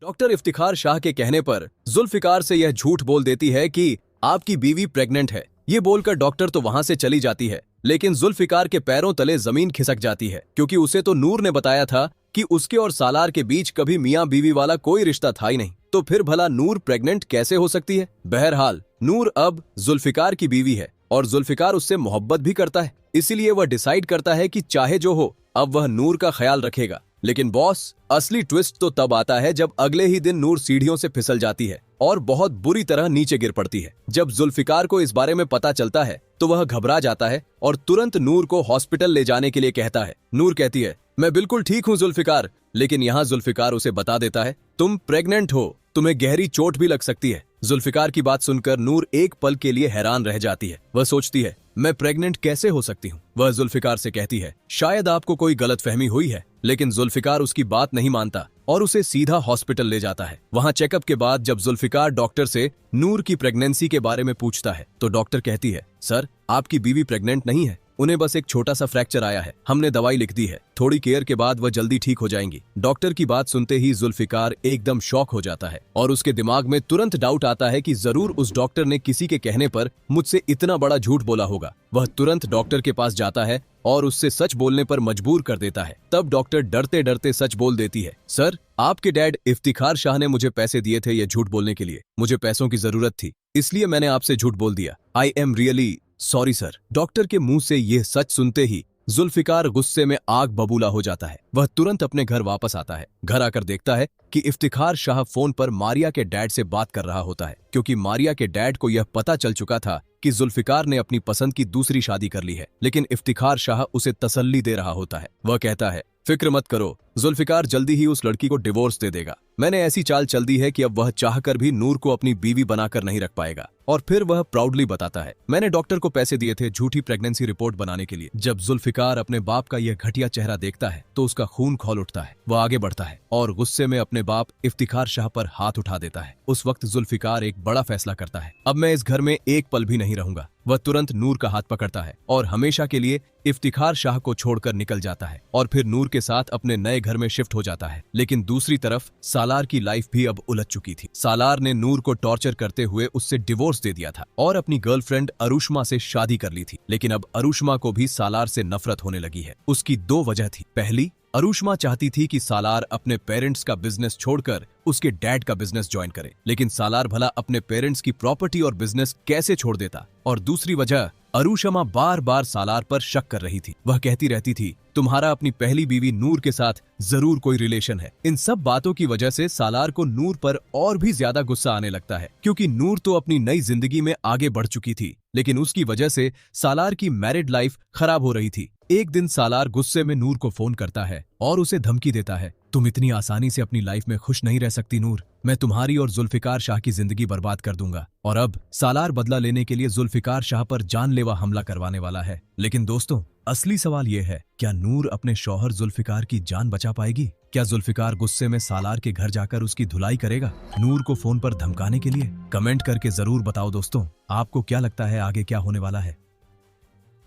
Doctor Iftikhar Shah के कहने पर जुल्फिकार से यह झूठ बोल देती है कि आपकी बीवी प्रेग्नेंट है। ये बोलकर डॉक्टर तो वहां से चली जाती है, लेकिन जुल्फिकार के पैरों तले जमीन खिसक जाती है, क्योंकि उसे तो नूर ने बताया था कि उसके और सालार के बीच कभी मियां बीवी वाला कोई रिश्ता था ही नहीं। तो फिर भला नूर प्रेग्नेंट कैसे हो सकती है? बहरहाल नूर अब जुल्फिकार की बीवी है और जुल्फिकार उससे मोहब्बत भी करता है, इसीलिए वह डिसाइड करता है कि चाहे जो हो अब वह नूर का ख्याल रखेगा। लेकिन बॉस, असली ट्विस्ट तो तब आता है जब अगले ही दिन नूर सीढ़ियों से फिसल जाती है और बहुत बुरी तरह नीचे गिर पड़ती है। जब जुल्फिकार को इस बारे में पता चलता है तो वह घबरा जाता है और तुरंत नूर को हॉस्पिटल ले जाने के लिए कहता है। नूर कहती है, मैं बिल्कुल ठीक हूँ जुल्फिकार, लेकिन यहाँ जुल्फिकार उसे बता देता है, तुम प्रेग्नेंट हो, तुम्हें गहरी चोट भी लग सकती है। जुल्फिकार की बात सुनकर नूर एक पल के लिए हैरान रह जाती है। वह सोचती है, मैं प्रेग्नेंट कैसे हो सकती हूँ? वह जुल्फिकार से कहती है, शायद आपको कोई गलतफहमी हुई है। लेकिन जुल्फिकार उसकी बात नहीं मानता और उसे सीधा हॉस्पिटल ले जाता है। वहां चेकअप के बाद जब जुल्फिकार डॉक्टर से नूर की प्रेगनेंसी के बारे में पूछता है तो डॉक्टर कहती है, सर आपकी बीवी प्रेग्नेंट नहीं है, उन्हें बस एक छोटा सा फ्रैक्चर आया है, हमने दवाई लिख दी है, थोड़ी केयर के बाद वह जल्दी ठीक हो जाएंगी। डॉक्टर की बात सुनते ही जुल्फिकार एकदम शॉक हो जाता है और उसके दिमाग में तुरंत डाउट आता है कि जरूर उस डॉक्टर ने किसी के कहने पर मुझसे इतना बड़ा झूठ बोला होगा। वह तुरंत डॉक्टर के पास जाता है और उससे सच बोलने पर मजबूर कर देता है। तब डॉक्टर डरते डरते सच बोल देती है, सर आपके डैड इफ्तिखार शाह ने मुझे पैसे दिए थे ये झूठ बोलने के लिए, मुझे पैसों की जरूरत थी, इसलिए मैंने आपसे झूठ बोल दिया। I am really sorry sir. Doctor के मुंह से यह सच सुनते ही जुल्फिकार गुस्से में आग बबूला हो जाता है। वह तुरंत अपने घर वापस आता है। घर आकर देखता है कि इफ्तिखार शाह फोन पर मारिया के डैड से बात कर रहा होता है, क्योंकि मारिया के डैड को यह पता चल चुका था कि जुल्फिकार ने अपनी पसंद की दूसरी शादी कर ली है। लेकिन इफ्तिखार शाह उसे तसल्ली दे रहा होता है। वह कहता है, फिक्र मत करो, जुल्फिकार जल्दी ही उस लड़की को डिवोर्स दे देगा। मैंने ऐसी चाल चल दी है कि अब वह चाहकर भी नूर को अपनी बीवी बनाकर नहीं रख पाएगा। और फिर वह प्राउडली बताता है, मैंने डॉक्टर को पैसे दिए थे झूठी प्रेगनेंसी रिपोर्ट बनाने के लिए। जब जुल्फिकार अपने बाप का यह घटिया चेहरा देखता है तो उसका खून खौल उठता है। वह आगे बढ़ता है और गुस्से में अपने बाप इफ्तिखार शाह पर हाथ उठा देता है। उस वक्त जुल्फिकार एक बड़ा फैसला करता है, अब मैं इस घर में एक पल भी नहीं रहूंगा। वह तुरंत नूर का हाथ पकड़ता है और हमेशा के लिए इफ्तिखार शाह को छोड़कर निकल जाता है और फिर नूर के साथ अपने नए घर में शिफ्ट हो जाता है। लेकिन दूसरी तरफ सालार की लाइफ भी अब उलझ चुकी थी। सालार ने नूर को टॉर्चर करते हुए उससे डिवोर्स दे दिया था और अपनी गर्लफ्रेंड अरुष्मा से शादी कर ली थी। लेकिन अब अरुष्मा को भी सालार से नफरत होने लगी है। उसकी दो वजह थी। पहली, अरुष्मा चाहती थी कि सालार अपने पेरेंट्स का बिजनेस छोड़कर उसके डैड का बिजनेस ज्वाइन करे, लेकिन सालार भला अपने पेरेंट्स की प्रॉपर्टी और बिजनेस कैसे छोड़ देता। और दूसरी वजह, अरुषमा बार बार सालार पर शक कर रही थी। वह कहती रहती थी, तुम्हारा अपनी पहली बीवी नूर के साथ जरूर कोई रिलेशन है। इन सब बातों की वजह से सालार को नूर पर और भी ज्यादा गुस्सा आने लगता है, क्योंकि नूर तो अपनी नई जिंदगी में आगे बढ़ चुकी थी, लेकिन उसकी वजह से सालार की मैरिड लाइफ खराब हो रही थी। एक दिन सालार गुस्से में नूर को फोन करता है और उसे धमकी देता है, तुम इतनी आसानी से अपनी लाइफ में खुश नहीं रह सकती नूर, मैं तुम्हारी और जुल्फिकार शाह की जिंदगी बर्बाद कर दूंगा। और अब सालार बदला लेने के लिए जुल्फिकार शाह पर जानलेवा हमला करवाने वाला है। लेकिन दोस्तों, असली सवाल यह है, क्या नूर अपने शौहर जुल्फिकार की जान बचा पाएगी? क्या जुल्फिकार गुस्से में सालार के घर जाकर उसकी धुलाई करेगा नूर को फोन पर धमकाने के लिए? कमेंट करके जरूर बताओ दोस्तों, आपको क्या लगता है आगे क्या होने वाला है।